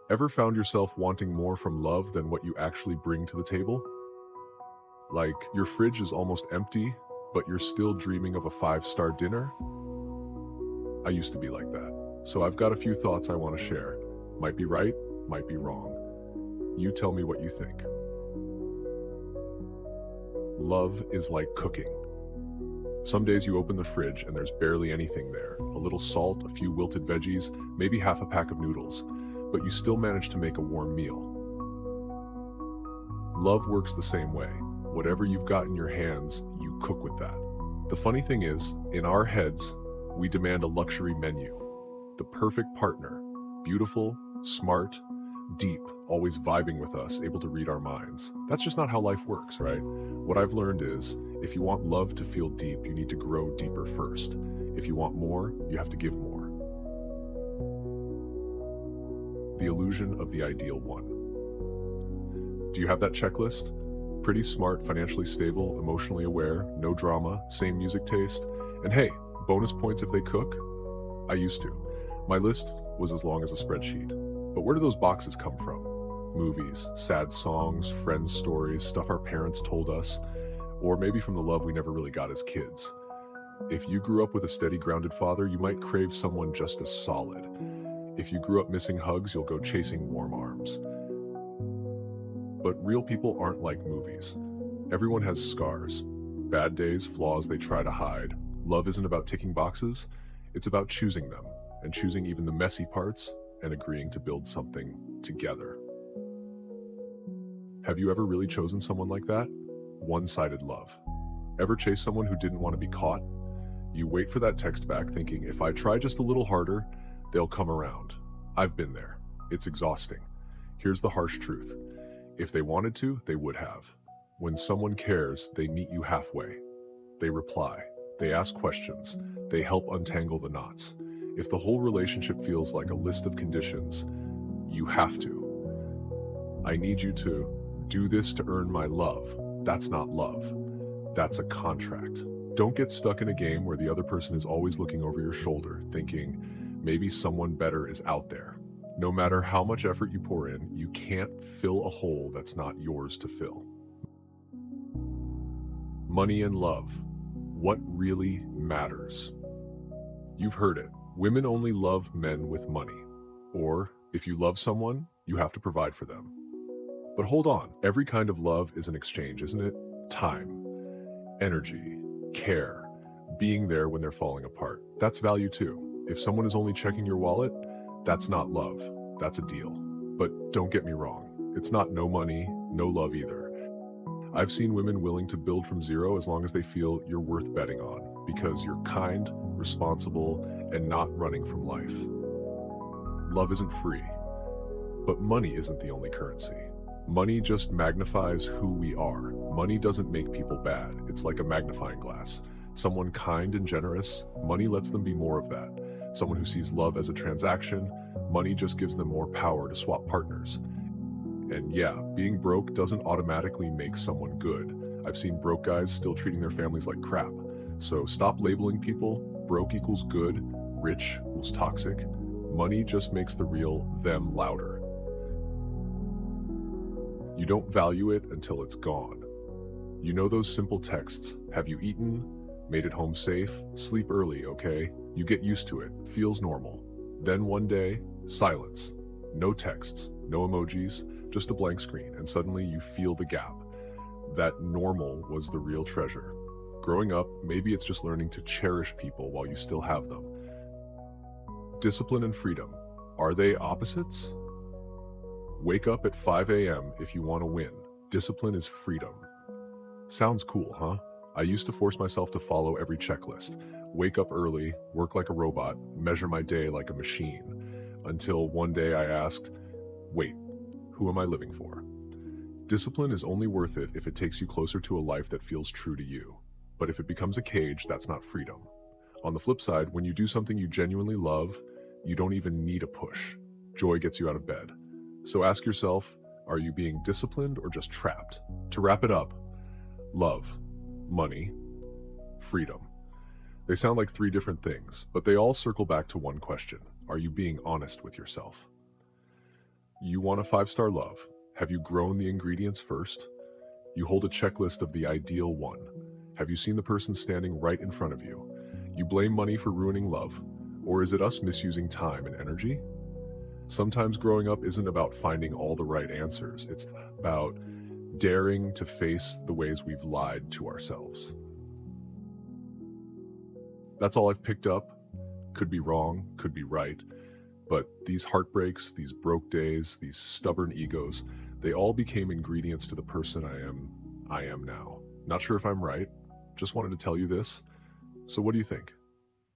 Ever found yourself wanting more from love than what you actually bring to the table? Like, your fridge is almost empty, but you're still dreaming of a five-star dinner? I used to be like that. So I've got a few thoughts I want to share. Might be right, might be wrong. You tell me what you think. Love is like cooking. Some days you open the fridge and there's barely anything there. A little salt, a few wilted veggies, maybe half a pack of noodles. But you still manage to make a warm meal. Love works the same way. Whatever you've got in your hands, you cook with that. The funny thing is, in our heads, we demand a luxury menu. The perfect partner. Beautiful, smart, deep, always vibing with us, able to read our minds. That's just not how life works, right? What I've learned is, if you want love to feel deep, you need to grow deeper first. If you want more, you have to give more. The illusion of the ideal one. Do you have that checklist? Pretty smart, financially stable, emotionally aware, no drama, same music taste, and hey, bonus points if they cook? I used to. My list was as long as a spreadsheet. But where do those boxes come from? Movies, sad songs, friends' stories, stuff our parents told us, or maybe from the love we never really got as kids. If you grew up with a steady, grounded father, you might crave someone just as solid. If you grew up missing hugs, you'll go chasing warm arms. But real people aren't like movies. Everyone has scars, bad days, flaws they try to hide. Love isn't about ticking boxes, it's about choosing them, and choosing even the messy parts, and agreeing to build something together. Have you ever really chosen someone like that? One-sided love. Ever chased someone who didn't want to be caught? You wait for that text back thinking, if I try just a little harder, they'll come around. I've been there. It's exhausting. Here's the harsh truth. If they wanted to, they would have. When someone cares, they meet you halfway. They reply. They ask questions. They help untangle the knots. If the whole relationship feels like a list of conditions, you have to. I need you to do this to earn my love. That's not love. That's a contract. Don't get stuck in a game where the other person is always looking over your shoulder, thinking maybe someone better is out there. No matter how much effort you pour in, you can't fill a hole that's not yours to fill. Money and love. What really matters? You've heard it. Women only love men with money. Or, if you love someone, you have to provide for them. But hold on, every kind of love is an exchange, isn't it? Time, energy, care, being there when they're falling apart. That's value too. If someone is only checking your wallet, that's not love. That's a deal. But don't get me wrong. It's not no money, no love either. I've seen women willing to build from zero as long as they feel you're worth betting on, because you're kind, responsible, and not running from life. Love isn't free, but money isn't the only currency. Money just magnifies who we are. Money doesn't make people bad. It's like a magnifying glass. Someone kind and generous, money lets them be more of that. Someone who sees love as a transaction, money just gives them more power to swap partners. And yeah, being broke doesn't automatically make someone good. I've seen broke guys still treating their families like crap. So stop labeling people. Broke equals good, rich equals toxic. Money just makes the real them louder. You don't value it until it's gone. You know those simple texts, have you eaten? Made it home safe? Sleep early, okay? You get used to it, feels normal. Then one day, silence. No texts, no emojis, just a blank screen, and suddenly you feel the gap. That normal was the real treasure. Growing up, maybe it's just learning to cherish people while you still have them. Discipline and freedom, are they opposites? Wake up at 5 a.m. if you want to win. Discipline is freedom. Sounds cool, huh? I used to force myself to follow every checklist. Wake up early, work like a robot, measure my day like a machine. Until one day I asked, wait, who am I living for? Discipline is only worth it if it takes you closer to a life that feels true to you. But if it becomes a cage, that's not freedom. On the flip side, when you do something you genuinely love, you don't even need a push. Joy gets you out of bed. So ask yourself, are you being disciplined or just trapped? To wrap it up, love, money, freedom. They sound like three different things, but they all circle back to one question. Are you being honest with yourself? You want a five-star love. Have you grown the ingredients first? You hold a checklist of the ideal one. Have you seen the person standing right in front of you? You blame money for ruining love. Or is it us misusing time and energy? Sometimes growing up isn't about finding all the right answers. It's about daring to face the ways we've lied to ourselves. That's all I've picked up. Could be wrong, could be right. But these heartbreaks, these broke days, these stubborn egos, they all became ingredients to the person I am now. Not sure if I'm right. Just wanted to tell you this. So what do you think?